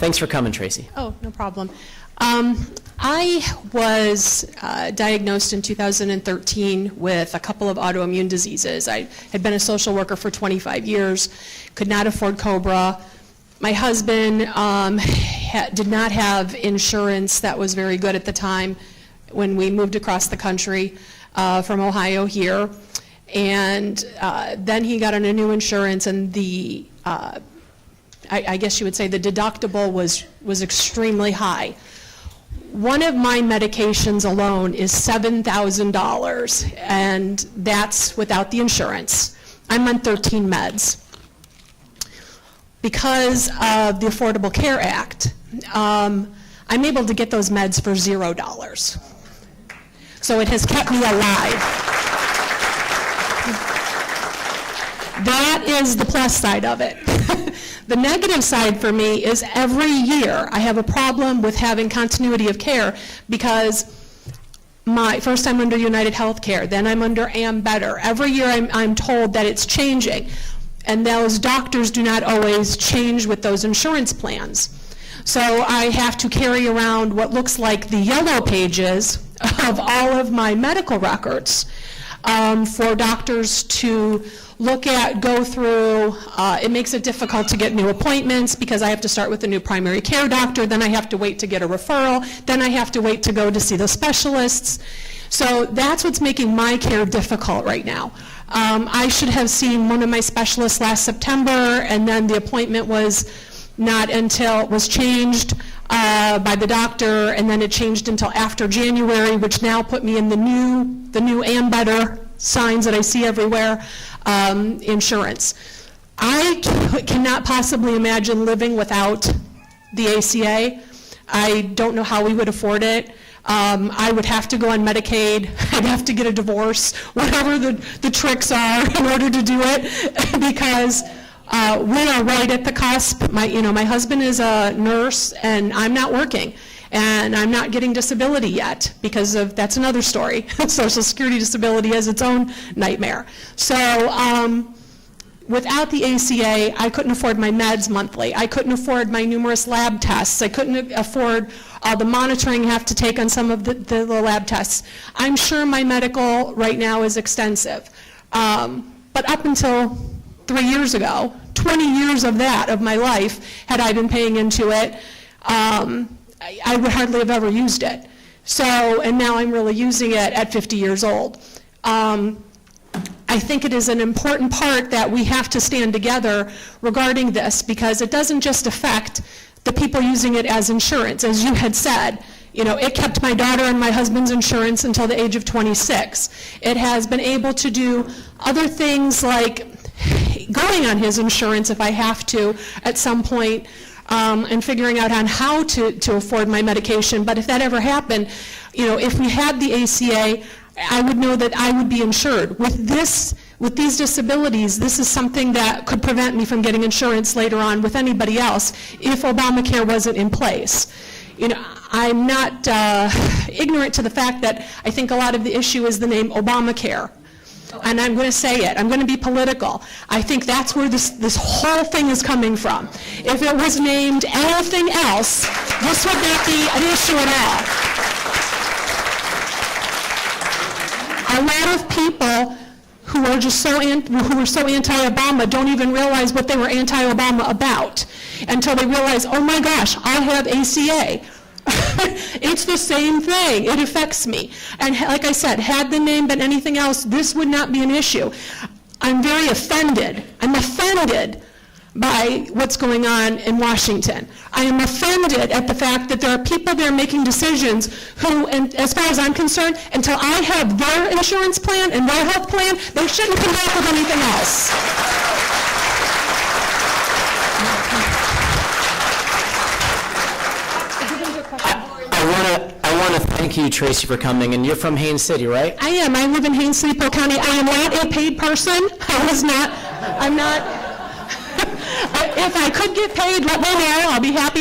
Thanks for coming, Tracy. Oh, no problem. I was diagnosed in 2013 with a couple of autoimmune diseases. I had been a social worker for 25 years, could not afford COBRA. My husband did not have insurance that was very good at the time when we moved across the country from Ohio here. And then he got on a new insurance, and the I guess you would say the deductible was extremely high. One of my medications alone is $7,000, and that's without the insurance. I'm on 13 meds. Because of the Affordable Care Act, I'm able to get those meds for $0. So it has kept me alive. That is the plus side of it. The negative side for me is every year I have a problem with having continuity of care because first I'm under United Healthcare, then I'm under Ambetter. Every year I'm told that it's changing, and those doctors do not always change with those insurance plans. So I have to carry around what looks like the yellow pages of all of my medical records for doctors to look at, go through. It makes it difficult to get new appointments because I have to start with a new primary care doctor, then I have to wait to get a referral, then I have to wait to go to see the specialists. So that's what's making my care difficult right now. I should have seen one of my specialists last September, and then the appointment was not until it was changed by the doctor, and then it changed until after January, which now put me in the new Ambetter signs that I see everywhere, insurance. I cannot possibly imagine living without the ACA. I don't know how we would afford it. I would have to go on Medicaid. I'd have to get a divorce, whatever the tricks are in order to do it, because we are right at the cusp. My husband is a nurse, and I'm not working, and I'm not getting disability yet because of, that's another story. Social Security disability has its own nightmare. So without the ACA, I couldn't afford my meds monthly. I couldn't afford my numerous lab tests. I couldn't afford the monitoring I have to take on some of the lab tests. I'm sure my medical right now is extensive. But up until 3 years ago, 20 years of that, of my life, had I been paying into it, I would hardly have ever used it. So, and now I'm really using it at 50 years old. I think it is an important part that we have to stand together regarding this, because it doesn't just affect the people using it as insurance. As you had said, it kept my daughter and my husband's insurance until the age of 26. It has been able to do other things like going on his insurance if I have to at some point, and figuring out on how to afford my medication. But if that ever happened, if we had the ACA, I would know that I would be insured. With these disabilities, this is something that could prevent me from getting insurance later on with anybody else if Obamacare wasn't in place. I'm not ignorant to the fact that I think a lot of the issue is the name Obamacare. And I'm going to say it. I'm going to be political. I think that's where this whole thing is coming from. If it was named anything else, this would not be an issue at all. A lot of people who are just so anti-Obama don't even realize what they were anti-Obama about until they realize, oh my gosh, I have ACA. It's the same thing. It affects me. And like I said, had the name been anything else, this would not be an issue. I'm very offended. I'm offended by what's going on in Washington. I am offended at the fact that there are people there making decisions who, and as far as I'm concerned, until I have their insurance plan and their health plan, they shouldn't come back with anything else. I want to thank you, Tracy, for coming. And you're from Haines City, right? I am. I live in Haines City, Polk County. I am not a paid person. I'm not. If I could get paid, let me know. I'll be happy.